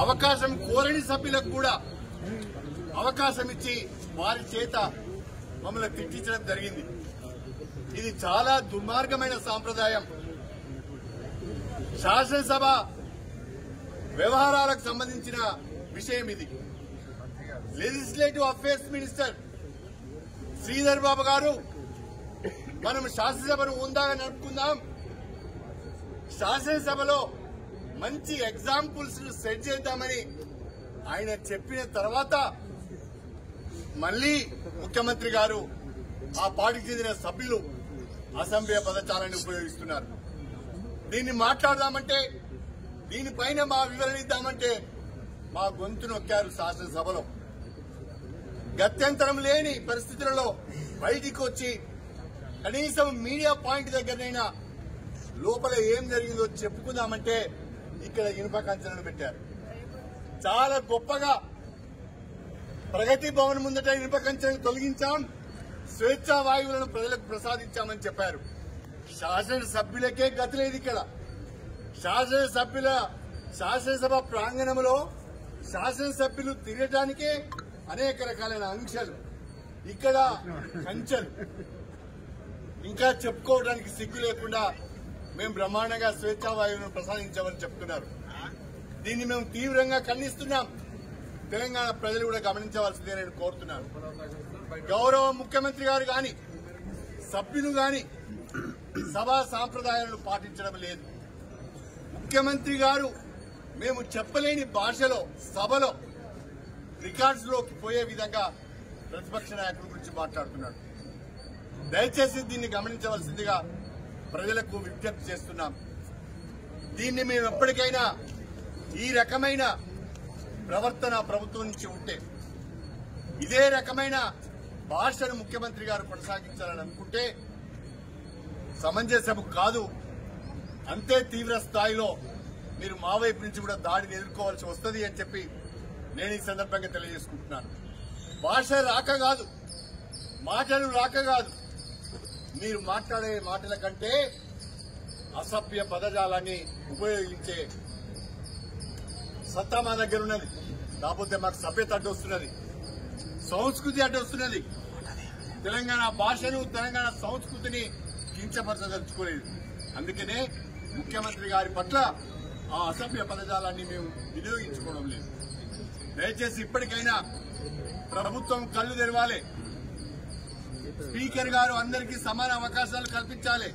అవకాశం కోరని సభ్యులకు కూడా అవకాశం ఇచ్చి వారి చేత మమ్మల్ని తిట్టించడం జరిగింది. ఇది చాలా దుర్మార్గమైన సాంప్రదాయం. శాసనసభ వ్యవహారాలకు సంబంధించిన విషయం ఇది. Legislative affairs minister Sridhar Babu గారు మనం శాసనసభను ఉందాగా నడుపుకుందాం, శాసనసభలో మంచి ఎగ్జాంపుల్స్ సెట్ చేద్దామని ఆయన చెప్పిన తర్వాత మళ్లీ ముఖ్యమంత్రి గారు ఆ పార్టీకి చెందిన సభ్యులు అసభ్య పదజాలాన్ని ఉపయోగిస్తున్నారు. దీన్ని మాట్లాడదామంటే, దీనిపైన మా వివరణ ఇద్దామంటే మా గొంతు నొక్కారు శాసనసభలో. గత్యంతరం లేని పరిస్థితులలో బయటికి వచ్చి కనీసం మీడియా పాయింట్ దగ్గరనైనా లోపల ఏం జరిగిందో చెప్పుకుందామంటే ఇక్కడ ఇనుప కంచెలను పెట్టారు. చాలా గొప్పగా ప్రగతి భవన్ ముందట ఇనుప కంచెలను తొలగించాం, స్వేచ్ఛా వాయువులను ప్రజలకు ప్రసాదించామని చెప్పారు. శాసనసభ్యులకే గతి లేదు. ఇక్కడ శాసనసభ ప్రాంగణంలో శాసనసభ్యులు తిరగడానికే అనేక రకాలైన ఆంక్షలు, ఇక్కడ కంచెలు. ఇంకా చెప్పుకోవడానికి సిగ్గు లేకుండా మేము బ్రహ్మాండంగా స్వేచ్ఛా వాయువులను ప్రసాదించామని చెప్తున్నారు. దీన్ని మేము తీవ్రంగా ఖండిస్తున్నాం. తెలంగాణ ప్రజలు కూడా గమనించవలసిందే నేను కోరుతున్నాను. గౌరవ ముఖ్యమంత్రి గారు గాని సభ్యులు గాని సభా సాంప్రదాయాలను పాటించడం లేదు. ముఖ్యమంత్రి గారు మేము చెప్పలేని భాషలో సభలో రికార్డ్స్ లోకి పోయే విధంగా ప్రతిపక్ష నాయకుల గురించి మాట్లాడుతున్నాడు. దయచేసి దీన్ని గమనించవలసిందిగా ప్రజలకు విజ్ఞప్తి చేస్తున్నాం. దీన్ని మేము ఎప్పటికైనా ఈ రకమైన ప్రవర్తన ప్రభుత్వం నుంచి ఉంటే, ఇదే రకమైన భాషను ముఖ్యమంత్రి గారు కొనసాగించాలని అనుకుంటే సమంజసము కాదు. అంతే తీవ్ర స్థాయిలో మీరు మా వైపు నుంచి కూడా దాడిని ఎదుర్కోవాల్సి వస్తుంది అని చెప్పి నేను ఈ సందర్భంగా తెలియజేసుకుంటున్నాను. భాష రాక కాదు, మాటలు రాక కాదు, మీరు మాట్లాడే మాటల కంటే అసభ్య పదజాలాన్ని ఉపయోగించే సత్తా మా దగ్గర ఉన్నది. కాకపోతే మాకు సభ్యత అడ్డొస్తున్నది, సంస్కృతి అడ్డొస్తున్నది. తెలంగాణ భాషను, తెలంగాణ సంస్కృతిని కించపరచదలుచుకోలేదు. అందుకనే ముఖ్యమంత్రి గారి పట్ల ఆ అసభ్య పదజాలాన్ని మేము వినియోగించుకోవడం లేదు. దయచేసి ఇప్పటికైనా ప్రభుత్వం కళ్లు తెరవాలి. స్పీకర్ గారు అందరికీ సమాన అవకాశాలు కల్పించాలి.